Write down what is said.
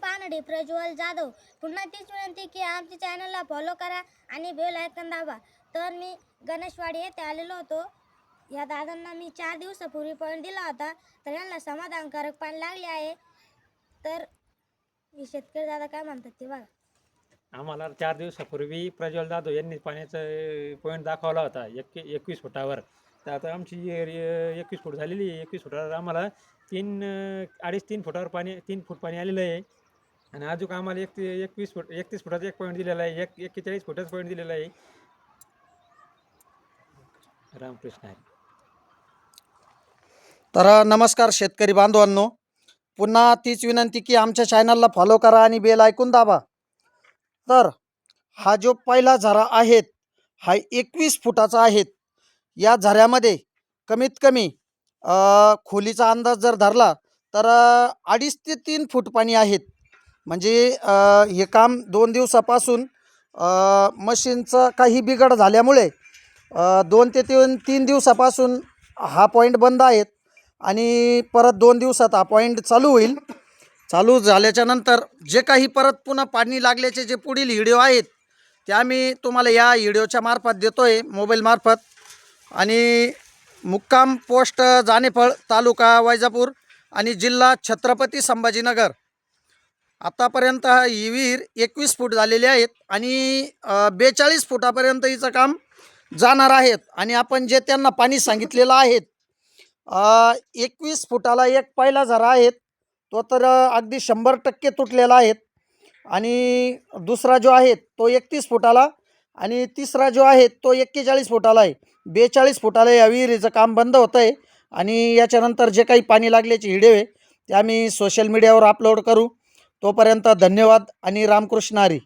पानडे प्रज्वल जाधव. पुन्हा तीच विनंती की आमच्या चॅनलला फॉलो करा आणि बेल आयकॉन दाबा. तर मी गणेशवाडी येथे आलेलो होतो. या दादांना मी 4 दिवसापूर्वी पॉईंट दिला होता, तर यांना समाधानकारक पाणी लागले आहे. तर शेतकरी दादा काय म्हणतात ते बघा. आम्हाला 4 दिवसापूर्वी प्रज्वल जाधव यांनी पाण्याचा पॉईंट दाखवला होता 21 फुटावर. तर आता आमची 21 फूट झालेली आहे. 21 फुटावर आम्हाला 3.5-3 फुटावर पाणी 3 फूट पाणी आलेलं आहे. आणि अजून आम्हाला 21 फूट 31 फुटाचा एक पॉईंट दिलेला आहे. 41 फुटाचा पॉईंट दिलेला आहे. रामकृष्ण हरी. तर नमस्कार शेतकरी बांधवांनो, पुन्हा तीच विनंती की आमच्या चॅनलला फॉलो करा आणि बेल ऐकून दाबा. तर हा जो पहिला झरा आहे हा 21 फुटाचा आहे. या झऱ्यामध्ये कमीत कमी खोलीचा अंदाज जर धरला तर 2.5 ते 3 फूट पाणी आहेत. म्हणजे हे काम 2 दिवसापासून मशीनचं काही बिघड झाल्यामुळे 2 ते 3 दिवसापासून हा पॉईंट बंद आहेत आणि परत 2 दिवसात हा पॉईंट चालू होईल. चालू झाल्याच्या नंतर जे काही परत पुन्हा पाणी लागल्याचे जे पुढील व्हिडिओ आहेत ते आम्ही तुम्हाला या व्हिडिओच्या मार्फत देतो आहे, मोबाईल मार्फत. आणि मुक्काम पोस्ट जानेफळ, तालुका वैजापूर आणि जिल्हा छत्रपती संभाजीनगर. आतापर्यंत ही विहीर 21 फूट झालेली आहेत आणि 42 फुटापर्यंत हिचं काम जाणार आहेत. आणि आपण जे त्यांना पाणी सांगितलेलं आहे 21 फुटाला एक पहिला झरा आहे तो तर अगदी 100% तुटलेला आहे. आणि दुसरा जो आहे तो 31 फुटाला आणि तिसरा जो आहे तो 41 फुटाला आहे. 42 फुटाला या विहिरीचं काम बंद होतं आहे. आणि याच्यानंतर जे काही पाणी लागल्याचे व्हिडिओ आहे ते आम्ही सोशल मीडियावर अपलोड करू. तोपर्यंत धन्यवाद आणि रामकृष्ण हरी.